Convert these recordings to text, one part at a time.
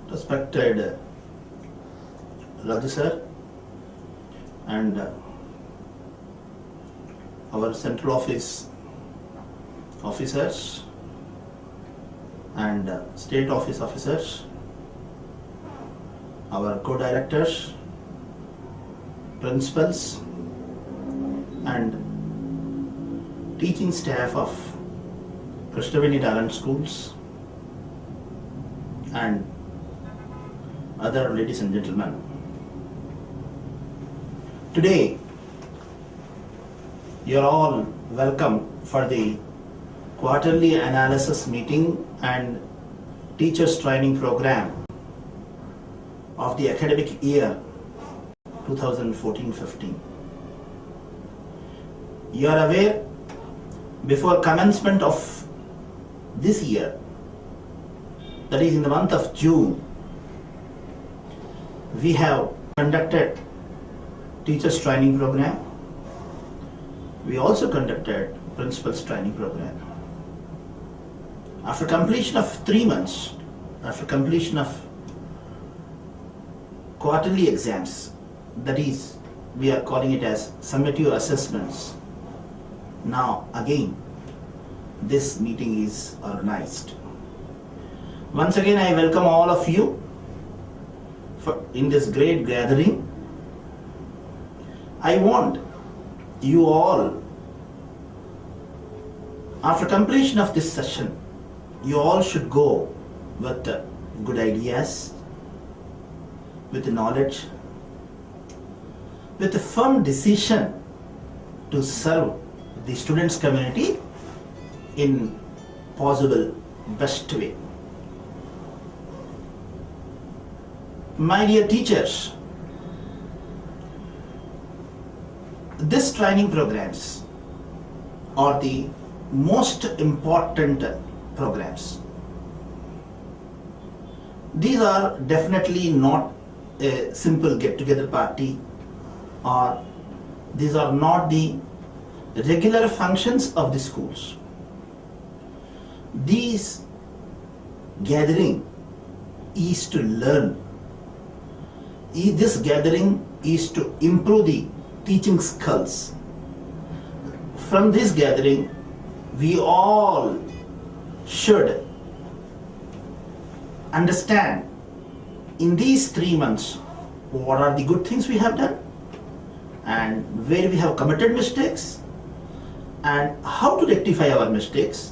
Respected Raju sir and our central office officers and state office officers, our co-directors, principals and teaching staff of Krishnaveni Talent Schools and other ladies and gentlemen. Today, you are all welcome for the quarterly analysis meeting and teachers training program of the academic year 2014-15. You are aware, before commencement of this year, that is in the month of June, we have conducted teachers training program. We also conducted principals training program. After completion of 3 months, after completion of quarterly exams, that is, we are calling it as summative assessments, now again this meeting is organized. Once again, I welcome all of you in this great gathering. I want you all, after completion of this session, you all should go with good ideas, with knowledge, with a firm decision to serve the students' community in possible best way. My dear teachers, these training programs are the most important programs. These are definitely not a simple get-together party, or these are not the regular functions of the schools. These gathering is to learn. This gathering is to improve the teaching skills. From this gathering, we all should understand in these 3 months what are the good things we have done and where we have committed mistakes and how to rectify our mistakes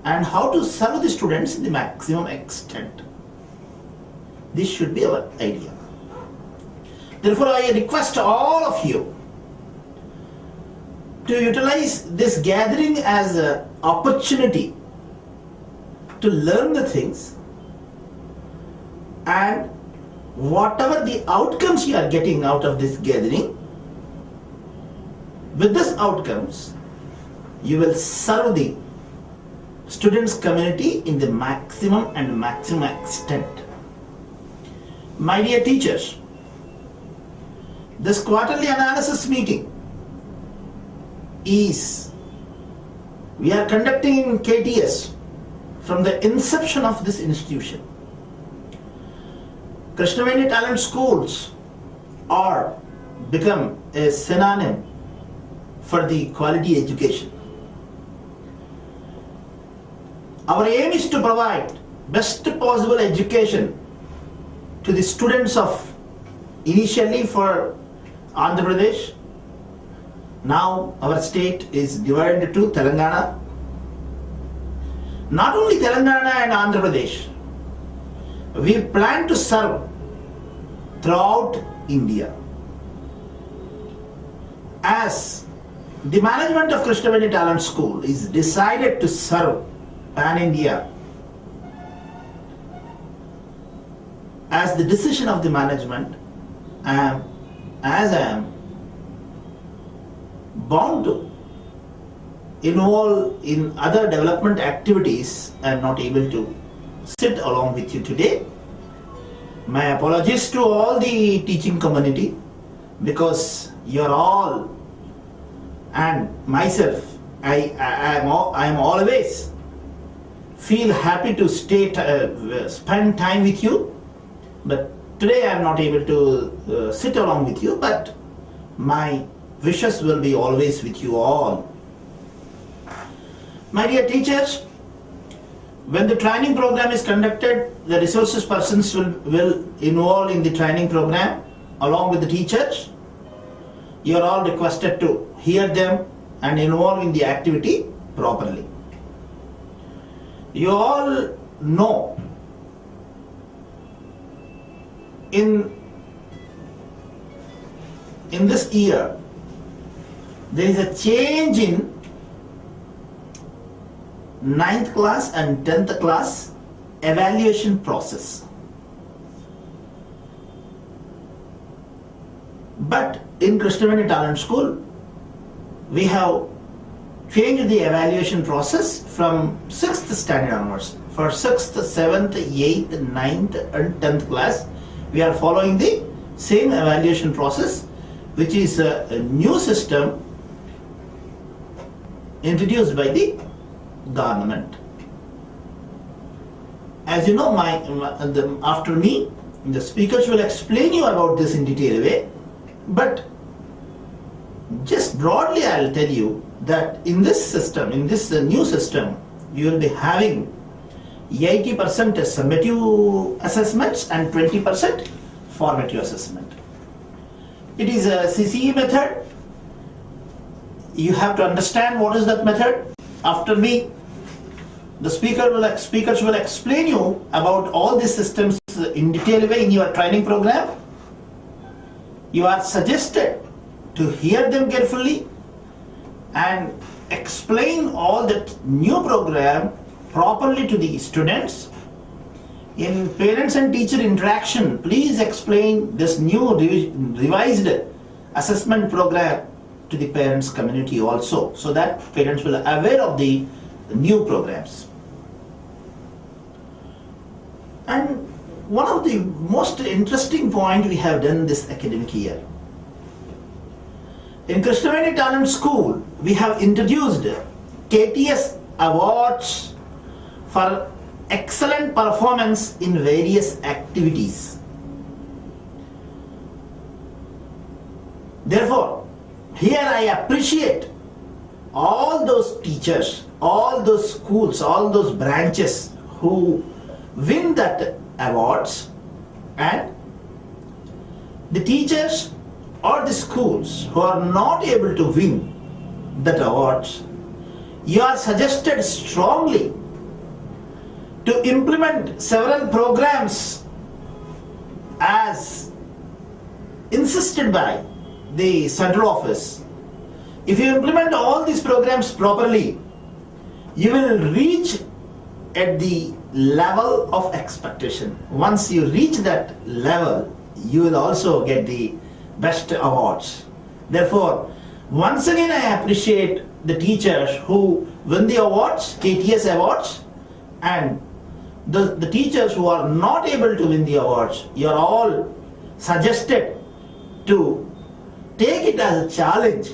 and how to serve the students in the maximum extent. This should be our idea. Therefore, I request all of you to utilize this gathering as an opportunity to learn the things, and whatever the outcomes you are getting out of this gathering, with these outcomes, you will serve the students' community in the maximum extent. My dear teachers, this quarterly analysis meeting we are conducting in KTS from the inception of this institution. Krishnaveni Talent Schools are become a synonym for the quality education. Our aim is to provide best possible education to the students of initially for Andhra Pradesh. Now our state is divided into Telangana. Not only Telangana and Andhra Pradesh, we plan to serve throughout India. As the management of Krishnaveni Talent School is decided to serve pan-India, as the decision of the management, as I am bound to involve in other development activities, I am not able to sit along with you today. My apologies to all the teaching community, because you are all and myself, I am always feel happy to spend time with you But today I am not able to sit along with you, but my wishes will be always with you all. My dear teachers, when the training program is conducted, the resources persons will involve in the training program along with the teachers. You are all requested to hear them and involve in the activity properly. You all know in this year there is a change in 9th class and 10th class evaluation process. But in Krishnaveni Talent School, we have changed the evaluation process from 6th standard onwards. For 6th, 7th, 8th, 9th and 10th class, we are following the same evaluation process, which is a new system introduced by the government. As you know, after me, the speakers will explain you about this in detail way, but just broadly I will tell you that in this system, in this new system, you will be having 80% summative assessments and 20% formative assessment. It is a CCE method. You have to understand what is that method. After me, the speakers will explain you about all these systems in detail way in your training program. You are suggested to hear them carefully and explain all that new program properly to the students. In parents and teacher interaction, please explain this new revised assessment program to the parents community also, so that parents will be aware of the new programs. And one of the most interesting point we have done this academic year. In Krishnaveni Talent School, we have introduced KTS awards for excellent performance in various activities. Therefore, here I appreciate all those teachers, all those schools, all those branches who win that awards, and the teachers or the schools who are not able to win that awards. You are suggested strongly to implement several programs as insisted by the central office. If you implement all these programs properly, you will reach at the level of expectation. Once you reach that level, you will also get the best awards. Therefore, once again I appreciate the teachers who win the awards, KTS awards, and the teachers who are not able to win the awards. You are all suggested to take it as a challenge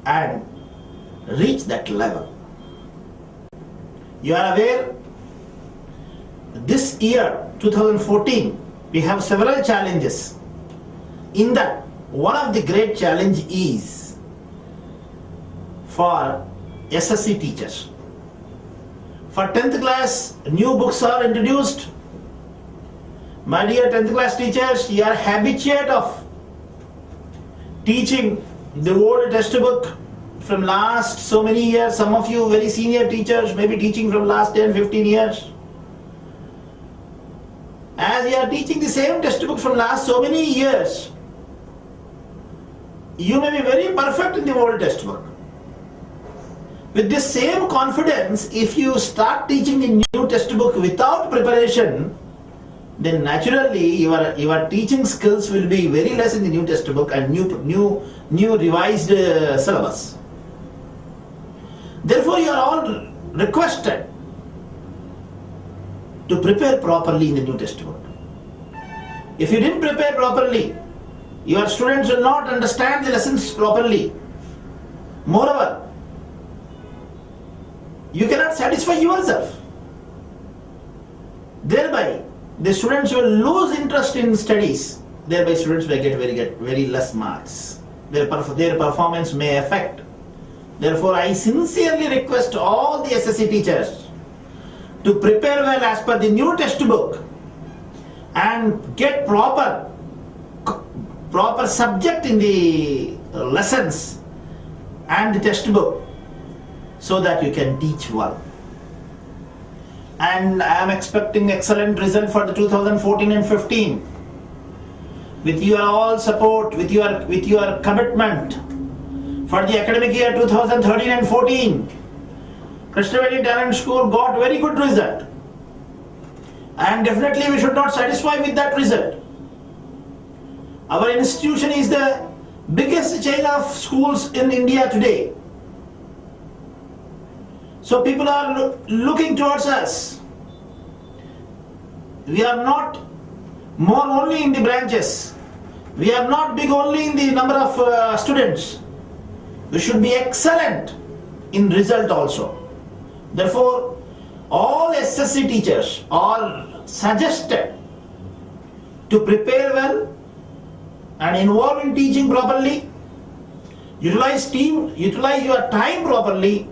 and reach that level. You are aware, this year 2014 we have several challenges. In that, one of the great challenge is for SSC teachers. For 10th class, new books are introduced. My dear 10th class teachers, you are habituated of teaching the old textbook from last so many years. Some of you very senior teachers may be teaching from last 10-15 years. As you are teaching the same textbook from last so many years, you may be very perfect in the old textbook. With this same confidence, if you start teaching the new textbook without preparation, then naturally your teaching skills will be very less in the new textbook and new revised syllabus. Therefore, you are all requested to prepare properly in the new textbook. If you didn't prepare properly, your students will not understand the lessons properly. Moreover, you cannot satisfy yourself. Thereby, the students will lose interest in studies. Thereby students will get very less marks. Their performance may affect. Therefore, I sincerely request all the SSC teachers to prepare well as per the new textbook and get proper subject in the lessons and the textbook so that you can teach well. And I am expecting excellent result for the 2014 and 15. With your all support, with your commitment for the academic year 2013 and 14, Krishnavedi Talent School got very good result. And definitely we should not satisfy with that result. Our institution is the biggest chain of schools in India today. So people are looking towards us. We are not more only in the branches. We are not big only in the number of students. We should be excellent in result also. Therefore, all SSC teachers are suggested to prepare well and involve in teaching properly, utilize your time properly,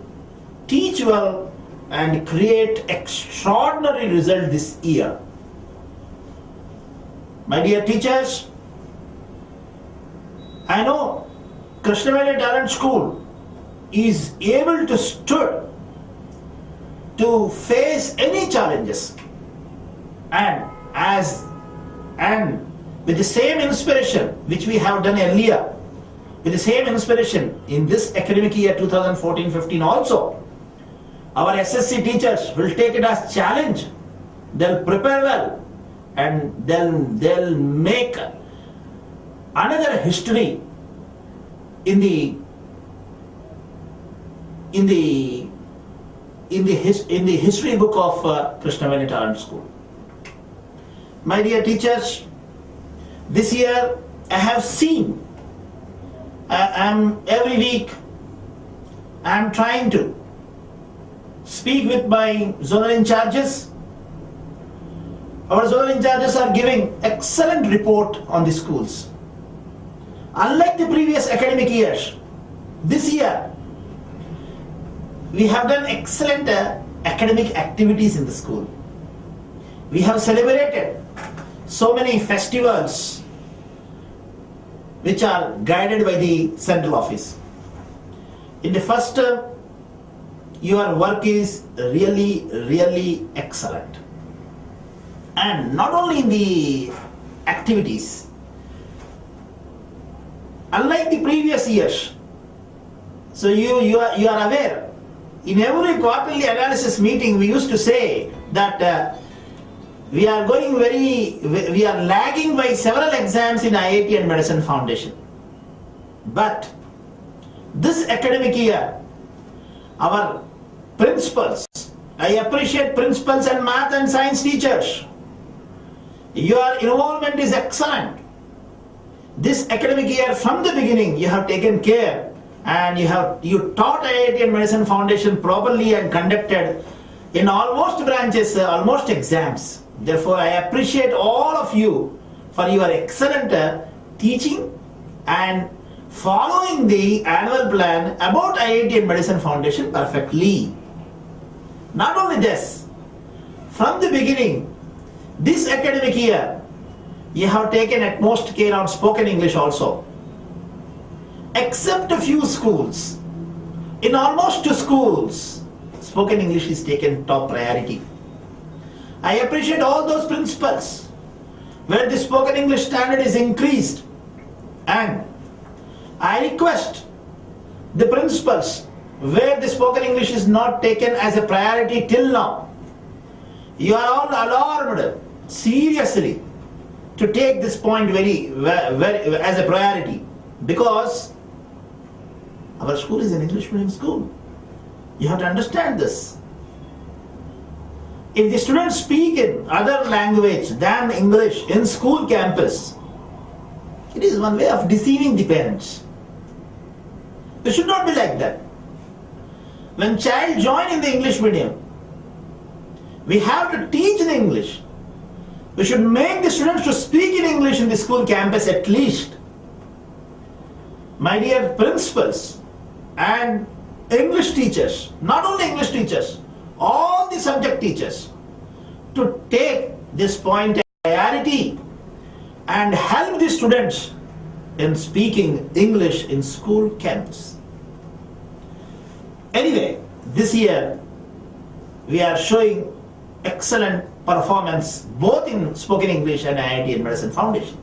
teach well and create extraordinary result this year. My dear teachers, I know Krishnavedi Talent School is able to stood to face any challenges and with the same inspiration which we have done earlier, with the same inspiration in this academic year 2014-15 also, our SSC teachers will take it as challenge. They'll prepare well and they'll make another history in the history book of Krishnavedi Talent School. My dear teachers, this year I have seen, every week I am trying to speak with my zonal in charges. Our zonal in charges are giving excellent report on the schools. Unlike the previous academic years, this year we have done excellent academic activities in the school. We have celebrated so many festivals which are guided by the central office. In the first term, your work is really excellent. And not only in the activities, unlike the previous years, so you are aware, in every quarterly analysis meeting we used to say that we are lagging by several exams in IIT and Medicine Foundation. But this academic year, our principals, I appreciate principals and math and science teachers. Your involvement is excellent. This academic year, from the beginning, you have taken care and you taught IIT and Medicine Foundation properly and conducted in almost branches, almost exams. Therefore, I appreciate all of you for your excellent teaching and following the annual plan about IIT and Medicine Foundation perfectly. Not only this, from the beginning, this academic year, you have taken utmost care on spoken English also. Except a few schools, in almost 2 schools, spoken English is taken top priority. I appreciate all those principals where the spoken English standard is increased, and I request the principals where the spoken English is not taken as a priority till now. You are all alarmed seriously to take this point very as a priority, because our school is an English medium school. You have to understand this. If the students speak in other language than English in school campus, it is one way of deceiving the parents. It should not be like that. When child join in the English medium, we have to teach in English. We should make the students to speak in English in the school campus at least. My dear principals and English teachers, not only English teachers, all the subject teachers, to take this point priority and help the students in speaking English in school campus. Anyway, this year we are showing excellent performance both in spoken English and IIT and Medicine Foundation.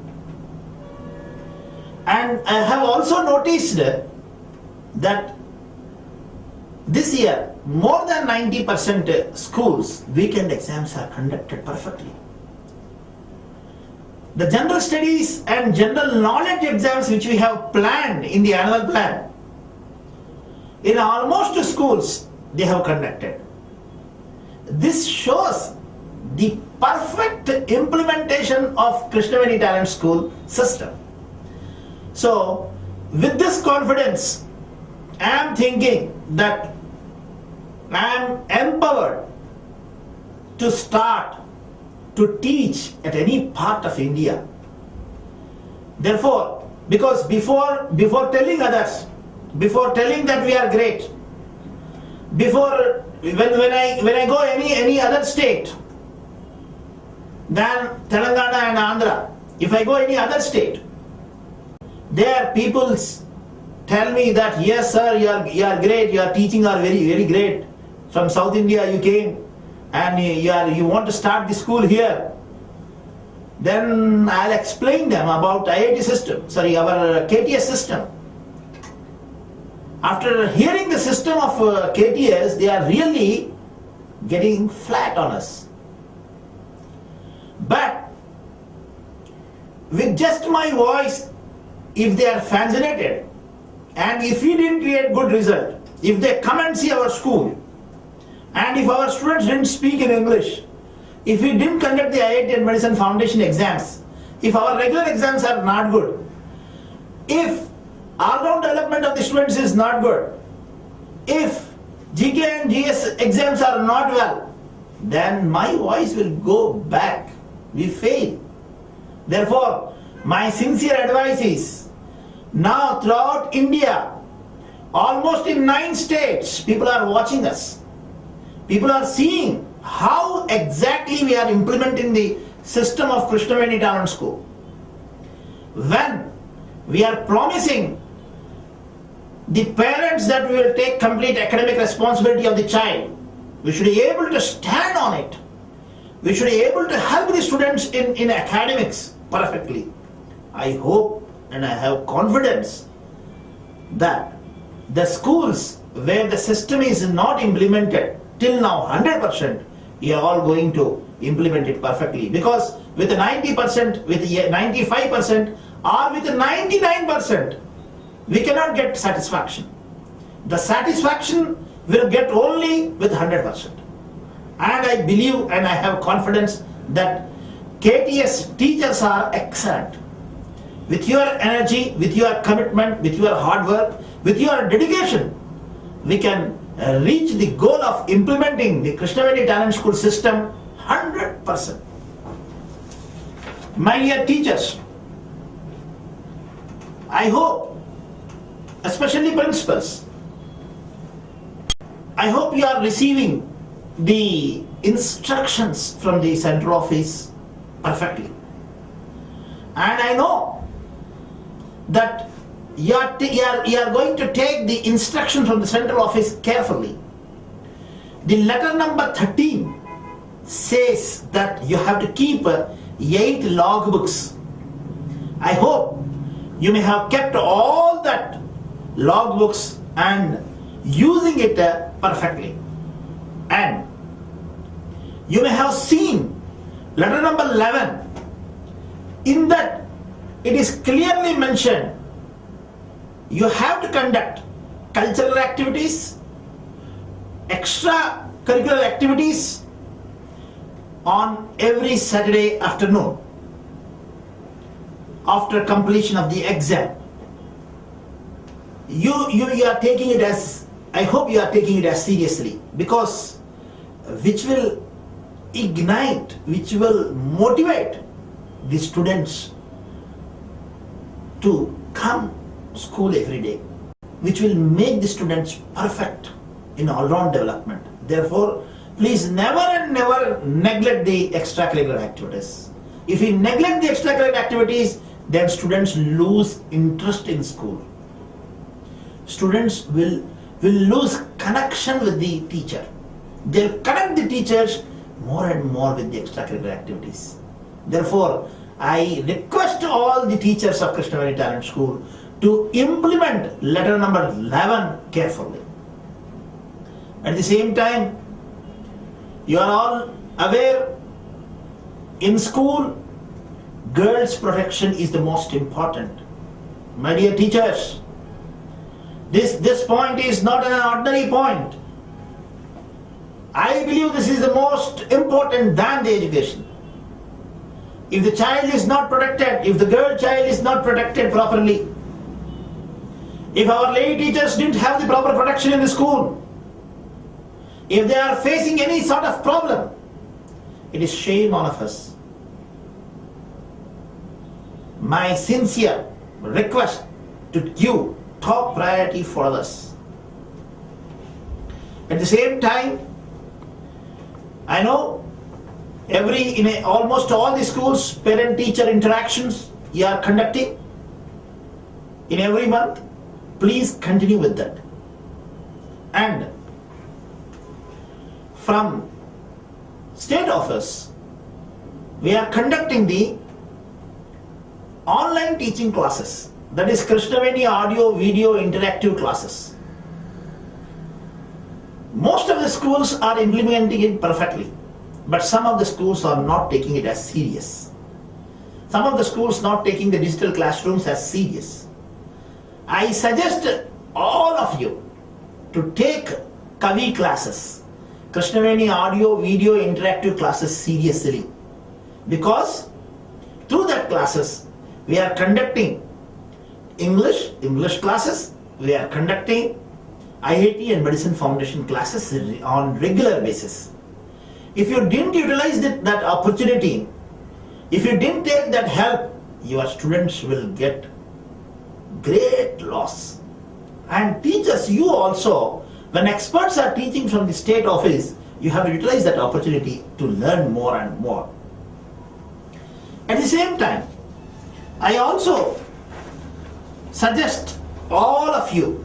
And I have also noticed that this year more than 90% schools weekend exams are conducted perfectly. The general studies and general knowledge exams which we have planned in the annual plan, in almost schools they have conducted. This shows the perfect implementation of Krishnaveni Talent School system. So with this confidence, I am thinking that I am empowered to start to teach at any part of India. Therefore, because before telling others, before telling that we are great, before when I go any other state than Telangana and Andhra, if I go any other state, there people tell me that yes sir, you are great, your teaching are very great. From South India you came and you want to start the school here. Then I'll explain them about IIT system, our KTS system. After hearing the system of KTS, they are really getting flat on us. But with just my voice, if they are fascinated, and if we didn't create good result, if they come and see our school, and if our students didn't speak in English, if we didn't conduct the IIT and Medicine Foundation exams, if our regular exams are not good, if all-round development of the students is not good, if GK and GS exams are not well, then my voice will go back. We fail. Therefore, my sincere advice is, now throughout India, almost in 9 states, people are watching us. People are seeing how exactly we are implementing the system of Krishnaveni Talent School. When we are promising the parents that we will take complete academic responsibility of the child, we should be able to stand on it. We should be able to help the students in academics perfectly. I hope and I have confidence that the schools where the system is not implemented till now 100%, we are all going to implement it perfectly, because with 90%, with 95% or with 99%, we cannot get satisfaction. The satisfaction will get only with 100%. And I believe and I have confidence that KTS teachers are excellent. With your energy, with your commitment, with your hard work, with your dedication, we can reach the goal of implementing the Krishnaveni Talent School system 100%. My dear teachers, I hope, especially principals, I hope you are receiving the instructions from the central office perfectly. And I know that you are going to take the instruction from the central office carefully. The letter number 13 says that you have to keep 8 logbooks. I hope you may have kept all that logbooks and using it perfectly. And you may have seen letter number 11. In that it is clearly mentioned you have to conduct cultural activities, extracurricular activities on every Saturday afternoon after completion of the exam. You are taking it as, I hope you are taking it as seriously, because which will ignite, which will motivate the students to come school every day, which will make the students perfect in all-round development. Therefore, please never and never neglect the extracurricular activities. If you neglect the extracurricular activities, then students lose interest in school. Students will lose connection with the teacher. They'll connect the teachers more and more with the extracurricular activities. Therefore, I request all the teachers of Krishnaveni Talent School to implement letter number 11 carefully. At the same time, you are all aware, in school, girls' protection is the most important. My dear teachers, this point is not an ordinary point. I believe this is the most important than the education. If the child is not protected, if the girl child is not protected properly, if our lady teachers didn't have the proper protection in the school, if they are facing any sort of problem, it is shame on us. My sincere request to give top priority for us. At the same time, I know almost all the schools, parent-teacher interactions you are conducting in every month. Please continue with that. And from state office, we are conducting the online teaching classes. That is Krishnaveni audio, video, interactive classes. Most of the schools are implementing it perfectly, but some of the schools are not taking it as serious. Some of the schools not taking the digital classrooms as serious. I suggest all of you to take Kavi classes, Krishnaveni audio, video, interactive classes seriously, because through that classes we are conducting English classes, we are conducting IIT and Medicine Foundation classes on regular basis. If you didn't utilize that opportunity, if you didn't take that help, your students will get great loss. And teachers, you also, when experts are teaching from the state office, you have to utilize that opportunity to learn more and more. At the same time, I also suggest all of you,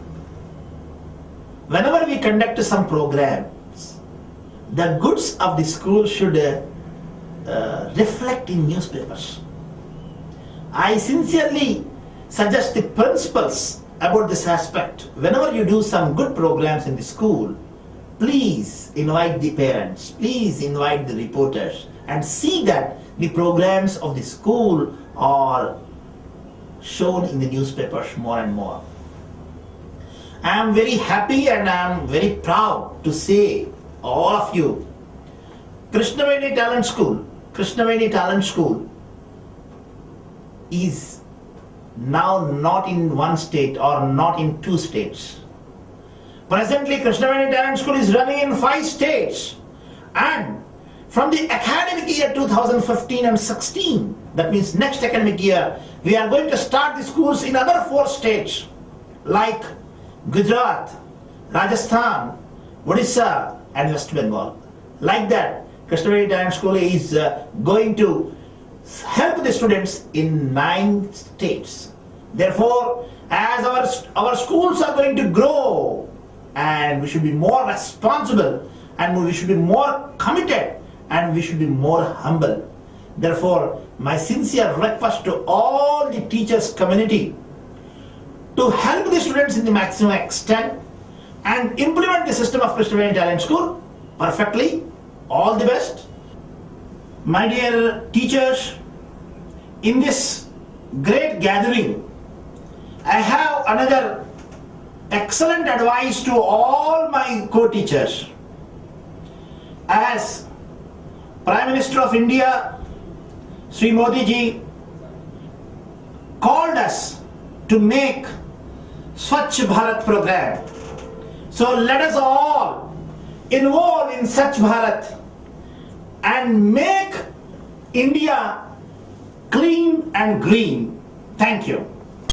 whenever we conduct some programs, the goods of the school should reflect in newspapers. I sincerely suggest the principals about this aspect. Whenever you do some good programs in the school, please invite the parents, please invite the reporters, and see that the programs of the school are shown in the newspapers more and more. I am very happy and I am very proud to say, all of you, Krishnaveni Talent School is now not in one state or not in two states. Presently, Krishnaveni Talent School is running in 5 states, and from the academic year 2015 and 16, that means next academic year, we are going to start the schools in other 4 states like Gujarat, Rajasthan, Odisha and West Bengal. Like that, Krishnaveni Talent School is going to help the students in 9 states. Therefore, as our schools are going to grow, and we should be more responsible, and we should be more committed, and we should be more humble. Therefore, my sincere request to all the teachers community to help the students in the maximum extent and implement the system of Krishnaveni Talent School perfectly. All the best. My dear teachers, in this great gathering, I have another excellent advice to all my co-teachers. As Prime Minister of India, Sri Modi ji, called us to make Swachh Bharat program. So let us all involve in Swachh Bharat and make India clean and green. Thank you.